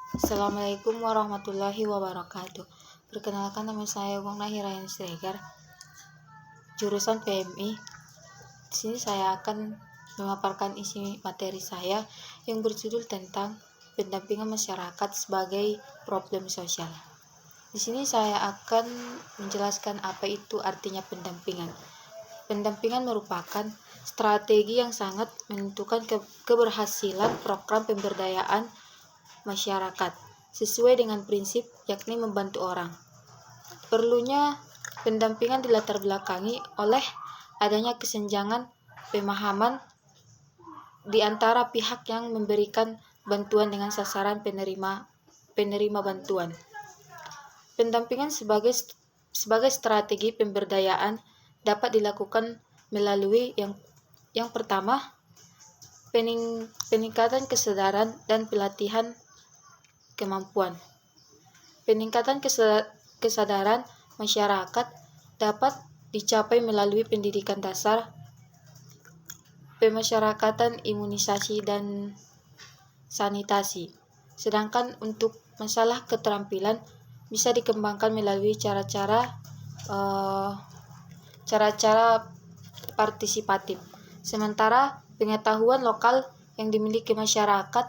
Assalamualaikum warahmatullahi wabarakatuh. Perkenalkan, nama saya Wong Nahirayan Sregar, jurusan PMI. Di sini saya akan memaparkan isi materi saya yang berjudul tentang pendampingan masyarakat sebagai problem sosial. Di sini saya akan menjelaskan apa itu artinya pendampingan. Pendampingan merupakan strategi yang sangat menentukan keberhasilan program pemberdayaan masyarakat sesuai dengan prinsip yakni membantu orang. Perlunya pendampingan dilatar belakangi oleh adanya kesenjangan pemahaman di antara pihak yang memberikan bantuan dengan sasaran penerima bantuan. Pendampingan sebagai strategi pemberdayaan dapat dilakukan melalui yang pertama, peningkatan kesadaran dan pelatihan kemampuan. Peningkatan kesadaran masyarakat dapat dicapai melalui pendidikan dasar, pemasyarakatan, imunisasi, dan sanitasi. Sedangkan untuk masalah keterampilan bisa dikembangkan melalui cara-cara partisipatif. Sementara pengetahuan lokal yang dimiliki masyarakat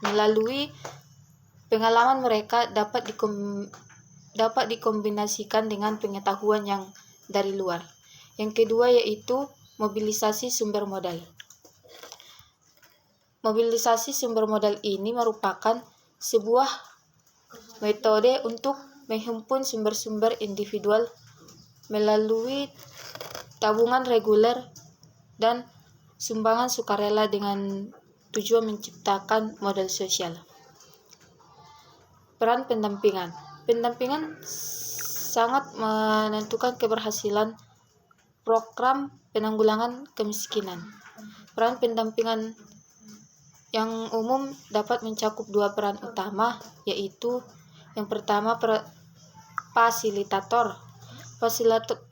melalui pengalaman mereka dapat dikombinasikan dengan pengetahuan yang dari luar. Yang kedua yaitu mobilisasi sumber modal. Mobilisasi sumber modal ini merupakan sebuah metode untuk menghimpun sumber-sumber individual melalui tabungan reguler dan sumbangan sukarela dengan tujuan menciptakan modal sosial. Peran pendampingan. Pendampingan sangat menentukan keberhasilan program penanggulangan kemiskinan. Peran pendampingan yang umum dapat mencakup dua peran utama, yaitu yang pertama fasilitator.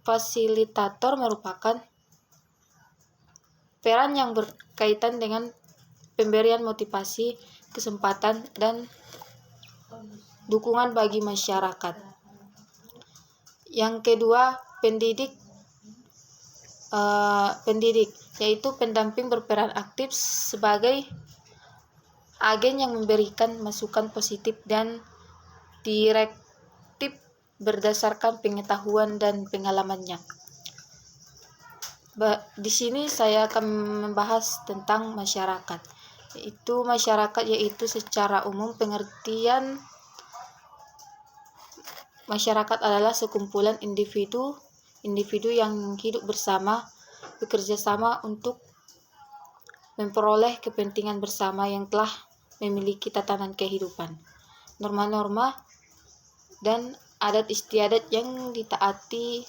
Fasilitator merupakan peran yang berkaitan dengan pemberian motivasi, kesempatan, dan dukungan bagi masyarakat. Yang kedua, pendidik, yaitu pendamping berperan aktif sebagai agen yang memberikan masukan positif dan direktif berdasarkan pengetahuan dan pengalamannya. Di sini saya akan membahas tentang masyarakat. Masyarakat yaitu secara umum pengertian masyarakat adalah sekumpulan individu yang hidup bersama, bekerja sama untuk memperoleh kepentingan bersama yang telah memiliki tatanan kehidupan, norma-norma, dan adat istiadat yang ditaati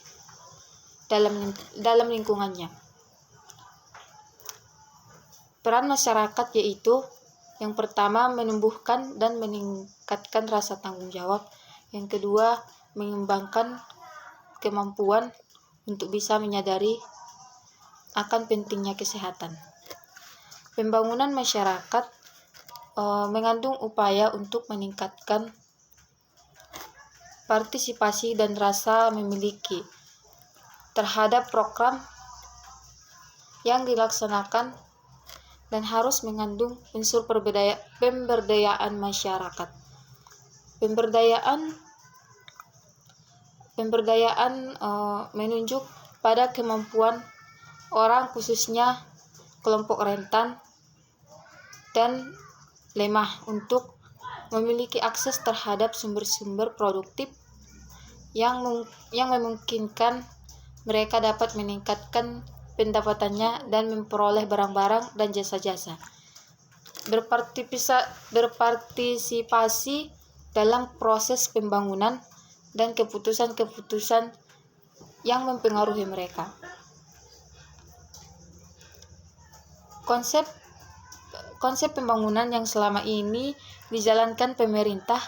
dalam lingkungannya. Peran masyarakat yaitu yang pertama menumbuhkan dan meningkatkan rasa tanggung jawab. Yang kedua, mengembangkan kemampuan untuk bisa menyadari akan pentingnya kesehatan. Pembangunan masyarakat mengandung upaya untuk meningkatkan partisipasi dan rasa memiliki terhadap program yang dilaksanakan dan harus mengandung unsur pemberdayaan masyarakat. Pemberdayaan menunjuk pada kemampuan orang, khususnya kelompok rentan dan lemah, untuk memiliki akses terhadap sumber-sumber produktif yang memungkinkan mereka dapat meningkatkan pendapatannya dan memperoleh barang-barang dan jasa-jasa. Berpartisipasi dalam proses pembangunan dan keputusan-keputusan yang mempengaruhi mereka. Konsep pembangunan yang selama ini dijalankan pemerintah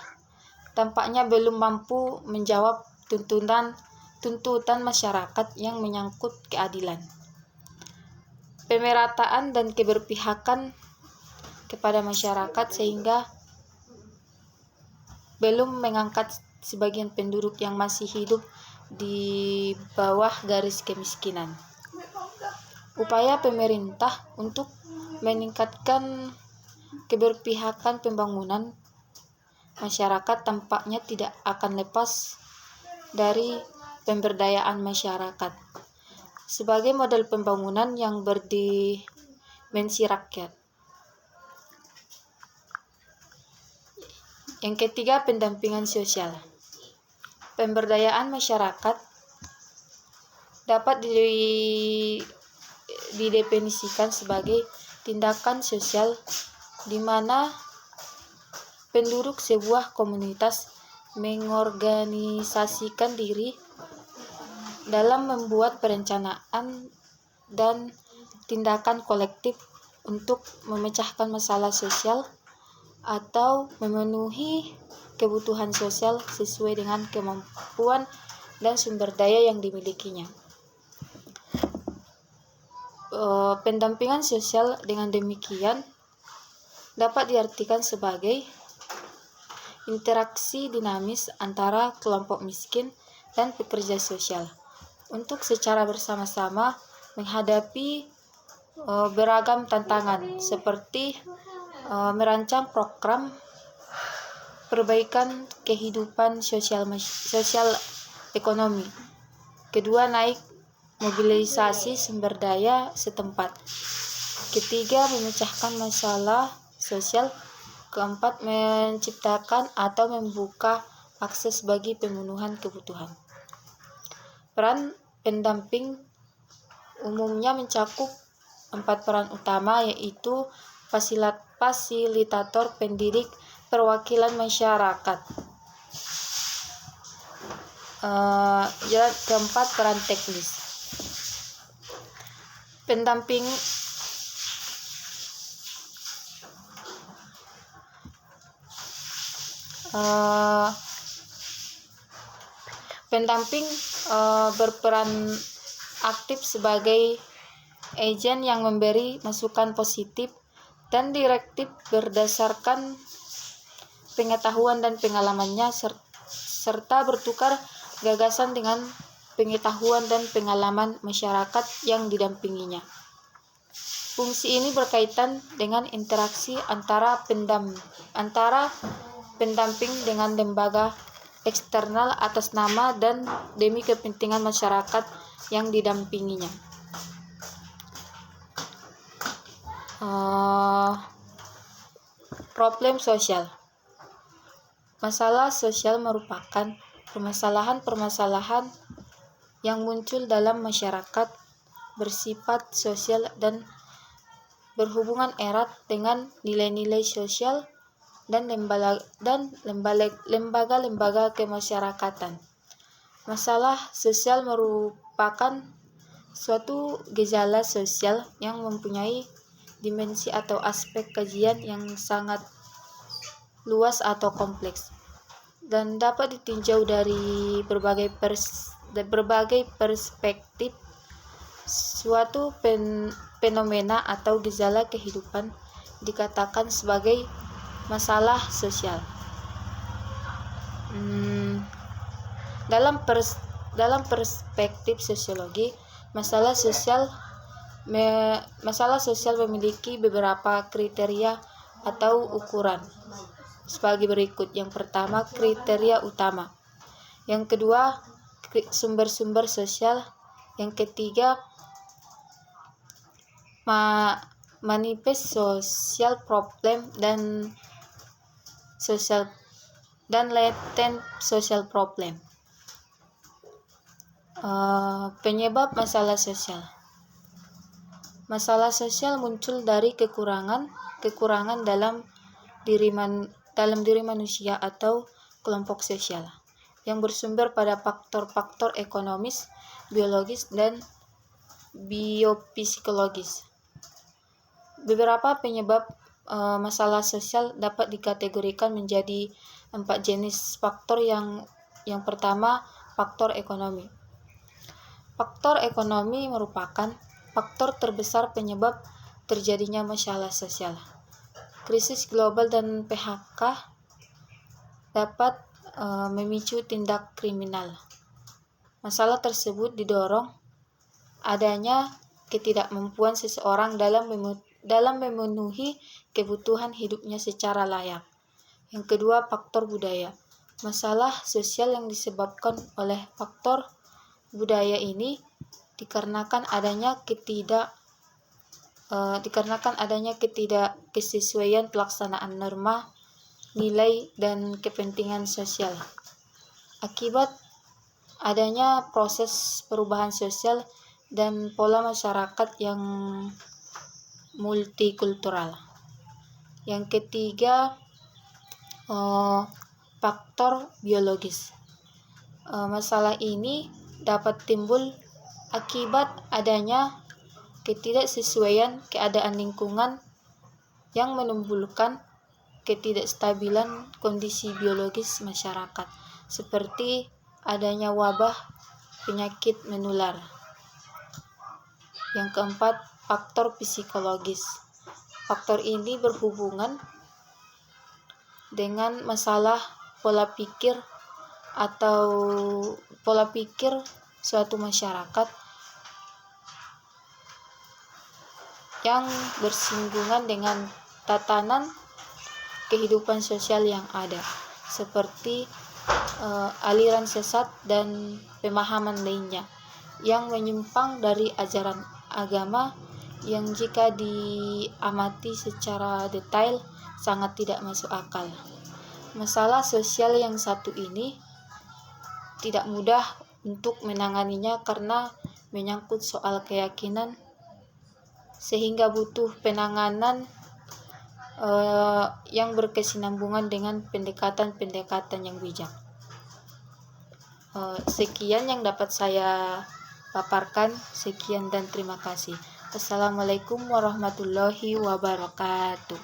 tampaknya belum mampu menjawab tuntutan masyarakat yang menyangkut keadilan, pemerataan, dan keberpihakan kepada masyarakat, sehingga belum mengangkat sebagian penduduk yang masih hidup di bawah garis kemiskinan. Upaya pemerintah untuk meningkatkan keberpihakan pembangunan masyarakat tampaknya tidak akan lepas dari pemberdayaan masyarakat sebagai model pembangunan yang berdimensi rakyat. Yang ketiga, pendampingan sosial. Pemberdayaan masyarakat dapat didefinisikan sebagai tindakan sosial di mana penduduk sebuah komunitas mengorganisasikan diri dalam membuat perencanaan dan tindakan kolektif untuk memecahkan masalah sosial atau memenuhi kebutuhan sosial sesuai dengan kemampuan dan sumber daya yang dimilikinya. Pendampingan sosial dengan demikian dapat diartikan sebagai interaksi dinamis antara kelompok miskin dan pekerja sosial untuk secara bersama-sama menghadapi beragam tantangan seperti merancang program perbaikan kehidupan sosial ekonomi. Kedua, naik mobilisasi sumber daya setempat. Ketiga, memecahkan masalah sosial. Keempat, menciptakan atau membuka akses bagi pemenuhan kebutuhan. Peran pendamping umumnya mencakup 4 peran utama, yaitu fasilitator, pendidik, perwakilan masyarakat. Keempat, peran teknis. Pendamping berperan aktif sebagai agen yang memberi masukan positif dan direktif berdasarkan pengetahuan dan pengalamannya serta bertukar gagasan dengan pengetahuan dan pengalaman masyarakat yang didampinginya. Fungsi ini berkaitan dengan interaksi antara pendamping dengan lembaga eksternal atas nama dan demi kepentingan masyarakat yang didampinginya. Problem sosial. Masalah sosial merupakan permasalahan-permasalahan yang muncul dalam masyarakat, bersifat sosial dan berhubungan erat dengan nilai-nilai sosial dan lembaga-lembaga kemasyarakatan. Masalah sosial merupakan suatu gejala sosial yang mempunyai dimensi atau aspek kajian yang sangat luas atau kompleks dan dapat ditinjau dari berbagai perspektif. Suatu fenomena atau gejala kehidupan dikatakan sebagai masalah sosial. Dalam perspektif sosiologi, masalah sosial memiliki beberapa kriteria atau ukuran sebagai berikut. Yang pertama, kriteria utama. Yang kedua, sumber-sumber sosial. Yang ketiga, manifest social problem dan latent social problem. Penyebab masalah sosial. Masalah sosial muncul dari kekurangan dalam diri manusia atau kelompok sosial yang bersumber pada faktor-faktor ekonomis, biologis, dan biopsikologis. Beberapa penyebab masalah sosial dapat dikategorikan menjadi 4 jenis faktor. Yang pertama, faktor ekonomi. Faktor ekonomi merupakan faktor terbesar penyebab terjadinya masalah sosial. Krisis global dan PHK dapat memicu tindak kriminal. Masalah tersebut didorong adanya ketidakmampuan seseorang dalam memenuhi kebutuhan hidupnya secara layak. Yang kedua, faktor budaya. Masalah sosial yang disebabkan oleh faktor budaya ini dikarenakan adanya ketidakkesesuaian pelaksanaan norma, nilai, dan kepentingan sosial. Akibat adanya proses perubahan sosial dan pola masyarakat yang multikultural. Yang ketiga, faktor biologis. Masalah ini dapat timbul akibat adanya ketidaksesuaian keadaan lingkungan yang menimbulkan ketidakstabilan kondisi biologis masyarakat, seperti adanya wabah penyakit menular. Yang keempat, faktor psikologis. Faktor ini berhubungan dengan masalah pola pikir suatu masyarakat yang bersinggungan dengan tatanan kehidupan sosial yang ada, seperti aliran sesat dan pemahaman lainnya yang menyimpang dari ajaran agama yang jika diamati secara detail sangat tidak masuk akal. Masalah sosial yang satu ini tidak mudah untuk menanganinya karena menyangkut soal keyakinan, sehingga butuh penanganan yang berkesinambungan dengan pendekatan-pendekatan yang bijak. Sekian yang dapat saya paparkan. Sekian dan terima kasih. Assalamualaikum warahmatullahi wabarakatuh.